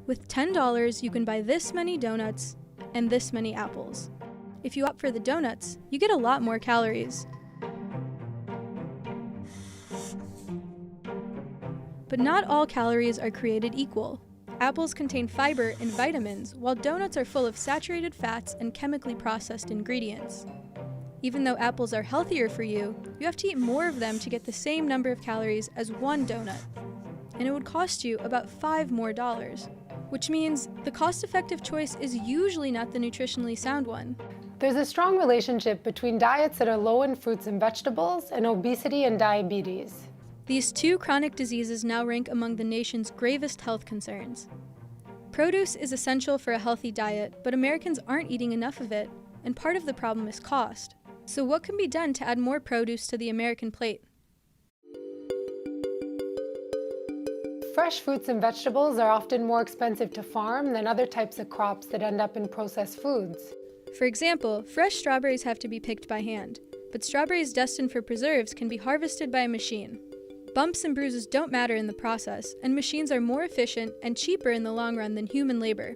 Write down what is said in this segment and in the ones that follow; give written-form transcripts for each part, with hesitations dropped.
With $10, you can buy this many donuts and this many apples. If you opt for the donuts, you get a lot more calories. But not all calories are created equal. Apples contain fiber and vitamins, while donuts are full of saturated fats and chemically processed ingredients. Even though apples are healthier for you, you have to eat more of them to get the same number of calories as one donut. And it would cost you about $5 more, which means the cost-effective choice is usually not the nutritionally sound one. There's a strong relationship between diets that are low in fruits and vegetables and obesity and diabetes. These two chronic diseases now rank among the nation's gravest health concerns. Produce is essential for a healthy diet, but Americans aren't eating enough of it, and part of the problem is cost. So what can be done to add more produce to the American plate? Fresh fruits and vegetables are often more expensive to farm than other types of crops that end up in processed foods. For example, fresh strawberries have to be picked by hand, but strawberries destined for preserves can be harvested by a machine. Bumps and bruises don't matter in the process, and machines are more efficient and cheaper in the long run than human labor.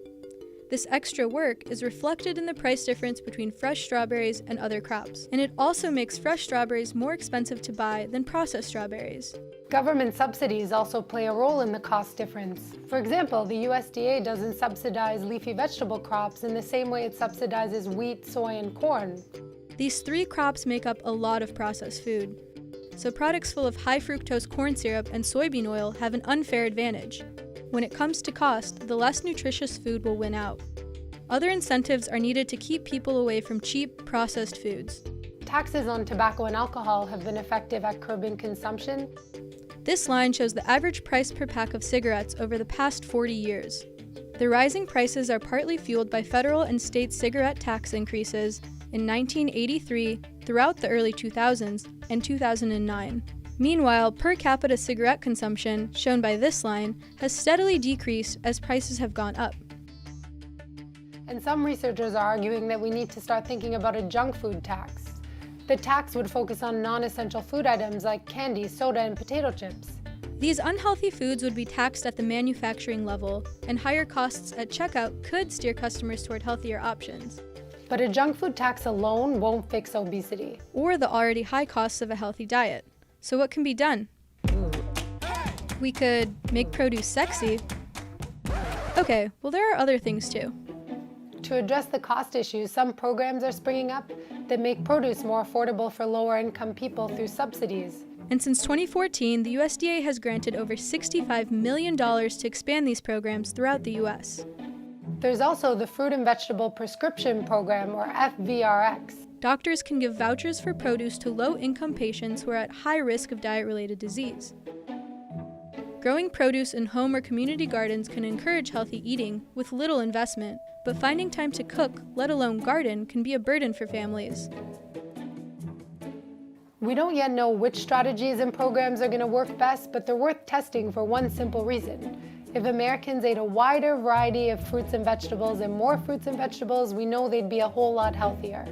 This extra work is reflected in the price difference between fresh strawberries and other crops, and it also makes fresh strawberries more expensive to buy than processed strawberries. Government subsidies also play a role in the cost difference. For example, the USDA doesn't subsidize leafy vegetable crops in the same way it subsidizes wheat, soy, and corn. These three crops make up a lot of processed food. So products full of high fructose corn syrup and soybean oil have an unfair advantage. When it comes to cost, the less nutritious food will win out. Other incentives are needed to keep people away from cheap, processed foods. Taxes on tobacco and alcohol have been effective at curbing consumption. This line shows the average price per pack of cigarettes over the past 40 years. The rising prices are partly fueled by federal and state cigarette tax increases in 1983, throughout the early 2000s, and 2009. Meanwhile, per capita cigarette consumption, shown by this line, has steadily decreased as prices have gone up. And some researchers are arguing that we need to start thinking about a junk food tax. The tax would focus on non-essential food items like candy, soda, and potato chips. These unhealthy foods would be taxed at the manufacturing level, and higher costs at checkout could steer customers toward healthier options. But a junk food tax alone won't fix obesity. Or the already high costs of a healthy diet. So what can be done? We could make produce sexy. Okay, well there are other things too. To address the cost issues, some programs are springing up that make produce more affordable for lower-income people through subsidies. And since 2014, the USDA has granted over $65 million to expand these programs throughout the U.S. There's also the Fruit and Vegetable Prescription Program, or FVRX. Doctors can give vouchers for produce to low-income patients who are at high risk of diet-related disease. Growing produce in home or community gardens can encourage healthy eating with little investment, but finding time to cook, let alone garden, can be a burden for families. We don't yet know which strategies and programs are going to work best, but they're worth testing for one simple reason. If Americans ate a wider variety of fruits and vegetables and more fruits and vegetables, we know they'd be a whole lot healthier.